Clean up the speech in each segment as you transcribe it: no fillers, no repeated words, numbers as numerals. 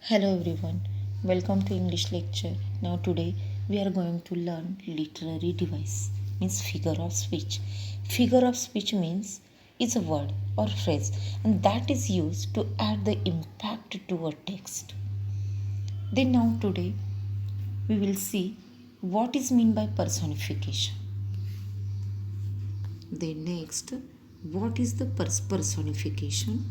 Hello everyone, welcome to English lecture. Now today we are going to learn literary device means figure of speech. Figure of speech means is a word or phrase and that is used to add the impact to a text. Then now today we will see what is meant by personification. Then next, what is the personification?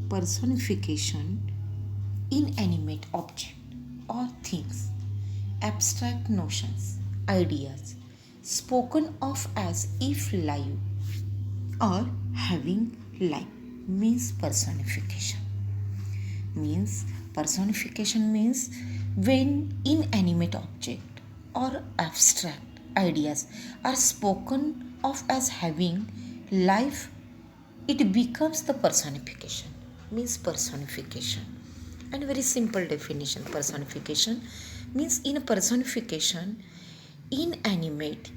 Personification inanimate object or things, abstract notions, ideas, spoken of as if live or having life means personification. Means when inanimate object or abstract ideas are spoken of as having life, it becomes the personification. Means personification. And very simple definition, personification means in a personification inanimate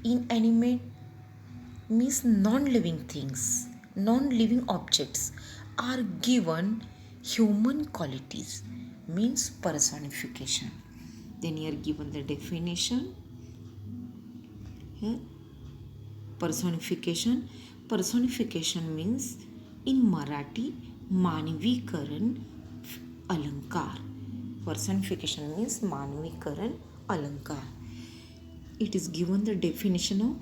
means non-living things, non-living objects are given human qualities means personification. Then here given the definition. Personification means in Marathi मानवीकरण अलंकार. Personification means मानवीकरण अलंकार. It is given the definition of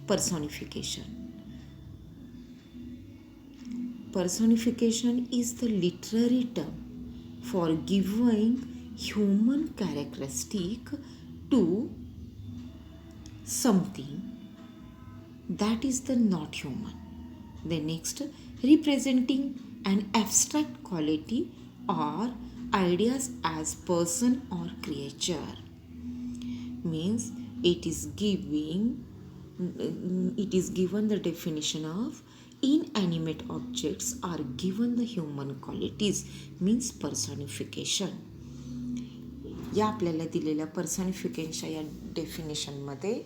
personification. Personification is the literary term for giving human characteristic to something that is the not human. The next, representing an abstract quality or ideas as person or creature means it is given the definition of inanimate objects are given the human qualities means personification. या आपल्याला दिलेल्या पर्सनिफिकेशनच्या या डेफिनेशनमध्ये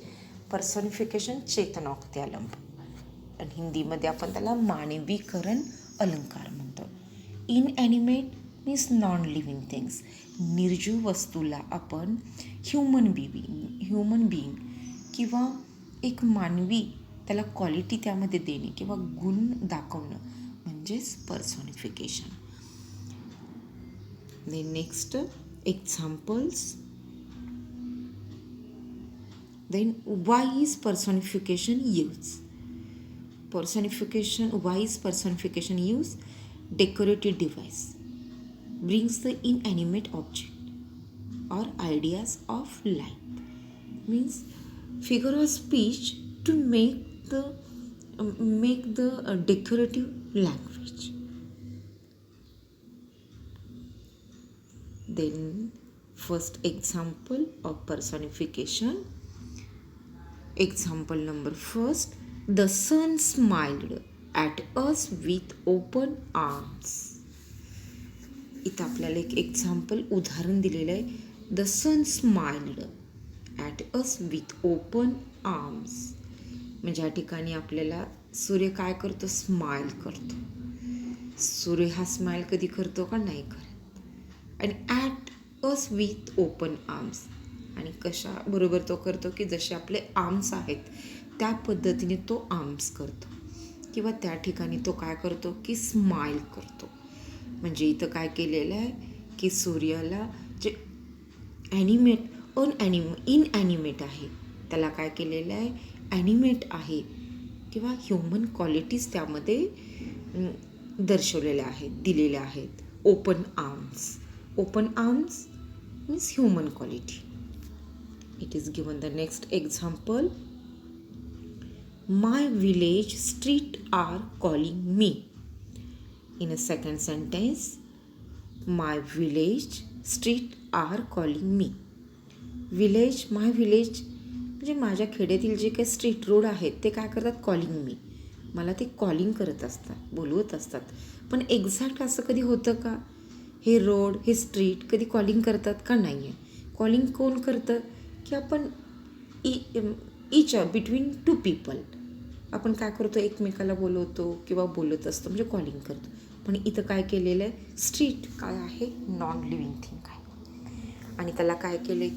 personification चेतनोक्त्यालंब आणि हिंदीमध्ये आपण त्याला मानवीकरण अलंकार म्हणतो. इनॲनिमेट मीन्स नॉन लिव्हिंग थिंग्स, निर्जीव वस्तूला आपण ह्युमन बिईंग किंवा एक मानवी त्याला क्वालिटी त्यामध्ये देणे किंवा गुण दाखवणं म्हणजेच personification. Then next, examples. Then why is personification used? Why is personification used? Decorative device brings the inanimate object or ideas of life. Means figure of speech to make the decorative language. Then first example of personification. Example number first, the sun smiled at us with open arms. इथं आपल्याला एक example उदाहरण दिलेलं आहे. The sun smiled at us with open arms. म्हणजे या ठिकाणी आपल्याला सूर्य काय करतो? स्माइल करतो. सूर्य हा स्माइल कधी करतो का? नाही करत. आणि at us with open arms. आणि कशाबरोबर तो करतो की जसे आपले आर्म्स आहेत त्या पद्धतीने तो आर्म्स करतो किंवा त्या ठिकाणी तो काय करतो की स्माइल करतो. म्हणजे इथं काय केलेलं आहे की सूर्याला जे इनॲनिमेट आहे त्याला काय केलेलं आहे? ॲनिमेट आहे किंवा ह्युमन क्वालिटीज त्यामध्ये दर्शवलेल्या आहेत, दिलेल्या आहेत. Open arms means human quality. It is given the next example. My village street are calling me. In a second sentence, my village street are calling me. My village म्हणजे माझ्या खेड्यातील जे काही स्ट्रीट रोड आहेत ते काय करतात? Calling me. मला ते कॉलिंग करत असतात, बोलवत असतात. पण एक्झॅक्ट असं कधी होतं का? हे रोड, हे स्ट्रीट कधी कॉलिंग करतात का? नाही आहे. कॉलिंग कोण करतं? की आपण बिटवीन टू पीपल आपण काय करतो? एकमेकाला बोलवतो किंवा बोलत असतो म्हणजे कॉलिंग करतो. पण इथं काय केलेलं आहे, स्ट्रीट काय आहे, नॉन लिव्हिंग थिंग आहे. आणि त्याला काय केलं आहे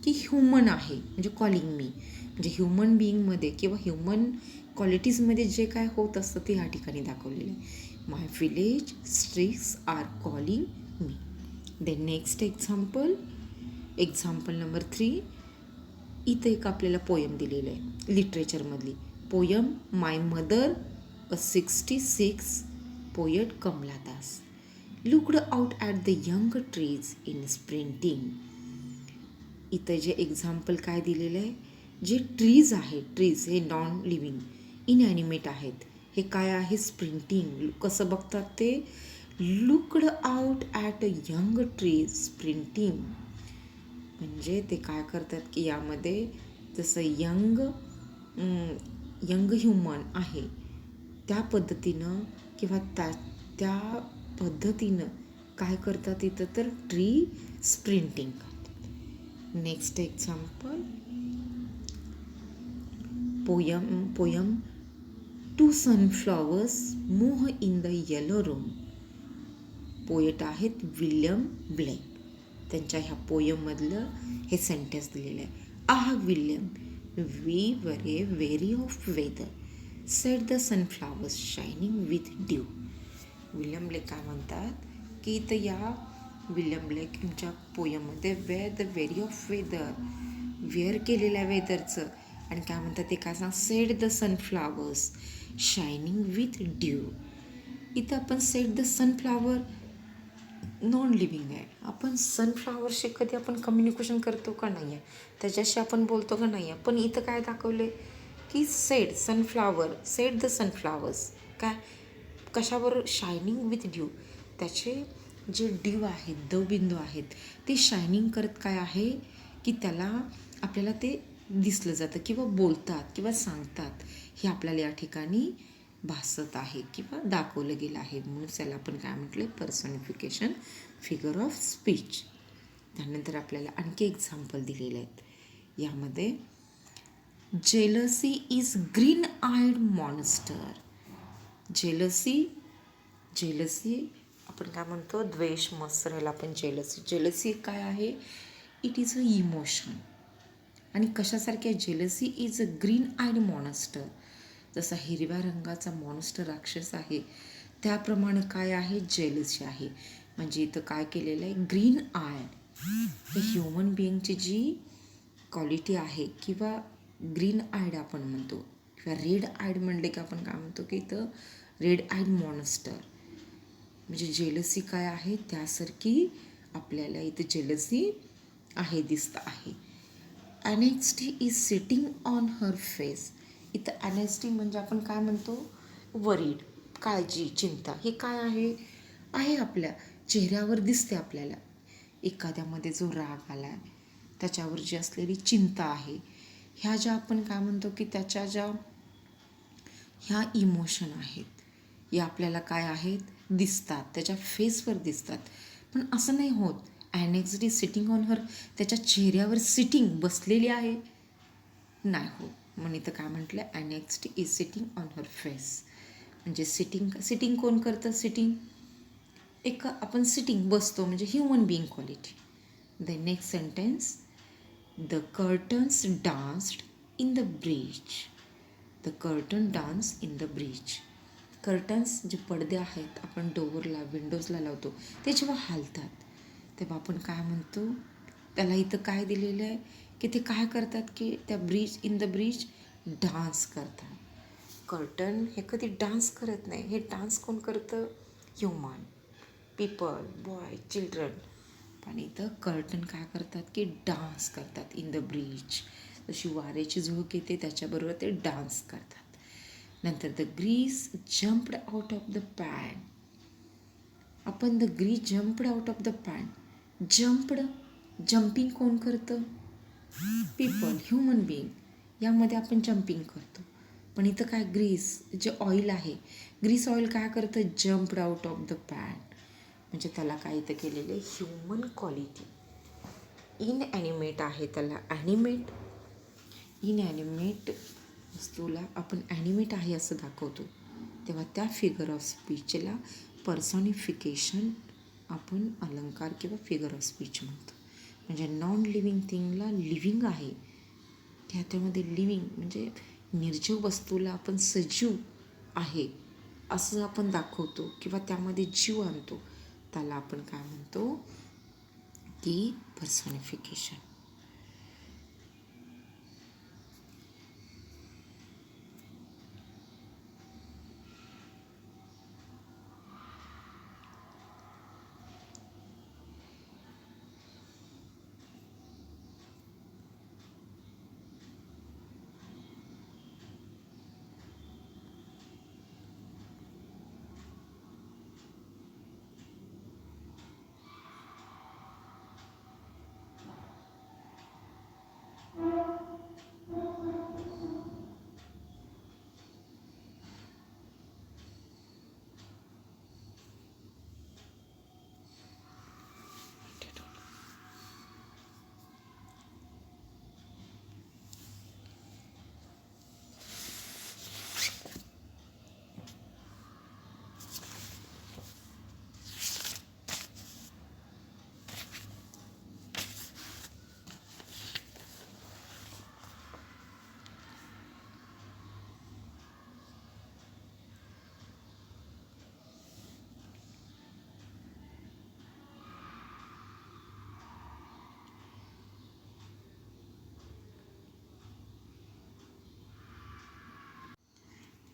की ह्युमन आहे, म्हणजे कॉलिंग मी, म्हणजे ह्युमन बिईंगमध्ये किंवा ह्युमन क्वालिटीजमध्ये जे काय होत असतं ते ह्या ठिकाणी दाखवलेलं आहे. My village streets are calling me. Then next example number 3. इथं एक आपल्याला पोयम दिलेलं आहे लिटरेचरमधली poem, my mother a 66 poet Kamala Das looked out at the young trees in sprinting. इथं जे एक्झाम्पल काय दिलेलं आहे, जे ट्रीज आहेत, ट्रीज हे नॉन लिव्हिंग इनॲनिमेट आहेत, हे काय आहे, स्प्रिंटिंग. कसं बघतात ते, looked out at a young trees sprinting. म्हणजे ते काय करतात की यामध्ये जसं यंग ह्युमन आहे त्या पद्धतीनं किंवा त्या पद्धतीनं काय करतात इथं, तर ट्री स्प्रिंटिंग करतात. Next example poem two sunflowers move in the yellow room. Poet आहेत विल्यम ब्लेक. त्यांच्या ह्या पोयममधलं हे सेंटेन्स दिलेलं आहे, William, we wore a very of weather set the sunflowers shining with dew. William Blake काय म्हणतात की इथं या विल्यम ब्लेक यांच्या पोयममध्ये the very of weather, wear केलेल्या वेदरचं, आणि काय म्हणतात ते काय सांग, set the sunflowers shining with dew. इथं आपण set the sunflower non living आहे, आपण सनफ्लावरशी कधी आपण कम्युनिकेशन करतो का नाही आहे, त्याच्याशी आपण बोलतो का नाही आहे, पण इथं काय दाखवले की सेट द सनफ्लावर्स काय, कशावर, शायनिंग विथ ड्यू. त्याचे जे ड्यू आहेत, दवबिंदू आहेत, ते शायनिंग करत काय आहे की त्याला आपल्याला ते दिसलं जातं किंवा बोलतात किंवा सांगतात, हे आपल्याला या ठिकाणी भासत आहे किंवा दाखवलं गेलं आहे. म्हणून त्याला आपण काय म्हटलं, पर्सनिफिकेशन फिगर ऑफ स्पीच. त्यानंतर आपल्याला आणखी एक्झाम्पल दिलेले आहेत. यामध्ये jealousy is green eyed monster. Jealousy आपण काय म्हणतो, द्वेष, मत्सर, ह्याला आपण जेलसी काय आहे, इट इज अ इमोशन. आणि कशासारखी आहे, jealousy is a green eyed monster. जसा हिरव्या रंगाचा मॉन्स्टर राक्षस आहे त्याप्रमाणे काय आहे, जेलसी आहे. म्हणजे इथं काय केलेलं आहे, ग्रीन आयड हे ह्युमन बिईंगची जी क्वालिटी आहे, किंवा ग्रीन आयड आपण म्हणतो, किंवा रेड आयड म्हणले की आपण काय म्हणतो की इथं रेड आयड मॉन्स्टर. म्हणजे जेलसी काय आहे, त्यासारखी आपल्याला इथं जेलसी आहे, दिसतं आहे. Anxiety is sitting on her face. इथं ॲनेस्टी म्हणजे आपण काय म्हणतो, वरीड, काळजी, चिंता, हे काय आहे आपल्या चेहऱ्यावर दिसते. आपल्याला एखाद्यामध्ये जो राग आला आहे त्याच्यावर जी असलेली चिंता आहे, ह्या ज्या आपण काय म्हणतो की त्याच्या ज्या ह्या इमोशन आहेत, या आपल्याला काय आहेत, दिसतात, त्याच्या फेसवर दिसतात. पण असं नाही होत, ॲनेक्स्टी सिटिंग ऑन हर, त्याच्या चेहऱ्यावर सिटिंग, बसलेली आहे, नाही होत. म्हणून इथं काय म्हटलं, anxiety is sitting on her face. म्हणजे सिटिंग कोण करतं, सिटिंग आपण सिटिंग बसतो, म्हणजे human being quality. The next sentence, the curtains danced in the bridge. The curtain dance in the bridge. Curtains जे पडदे आहेत आपण डोअरला, विंडोजला लावतो, ते जेव्हा हालतात तेव्हा आपण काय म्हणतो, त्याला इथं काय दिलेलं आहे की ते काय करतात की त्या इन द ब्रिज डान्स करतात. कर्टन हे कधी डान्स करत नाही, हे डान्स कोण करतं, ह्युमन पीपल, बॉय, चिल्ड्रन. पण इथं कर्टन काय करतात की डान्स करतात इन द ब्रिज. जशी वाऱ्याची झोक येते त्याच्याबरोबर ते डान्स करतात. नंतर the grease jumped out of the pan. आपण the grease jumped out of the pan, jumping कोण करतं, पीपल, ह्युमन बिईंग, यामध्ये आपण जम्पिंग करतो. पण इथं काय, ग्रीस जे ऑइल आहे, ग्रीस ऑइल काय करतं, jumped out of the pan. म्हणजे त्याला काय इथं केलेलं आहे, ह्युमन क्वालिटी इनॲनिमेट आहे, त्याला इनॲनिमेट वस्तूला आपण ॲनिमेट आहे असं दाखवतो, तेव्हा त्या फिगर ऑफ स्पीचला पर्सॉनिफिकेशन आपण अलंकार किंवा फिगर ऑफ स्पीच म्हणतो. म्हणजे नॉन लिव्हिंग थिंगला लिव्हिंग आहे, ह्याच्यामध्ये लिव्हिंग म्हणजे निर्जीव वस्तूला आपण सजीव आहे असं आपण दाखवतो किंवा त्यामध्ये जीव आणतो, त्याला आपण काय म्हणतो की पर्सॉनिफिकेशन.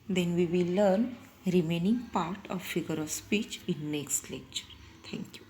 Then we will learn remaining part of figure of speech in next lecture. Thank you.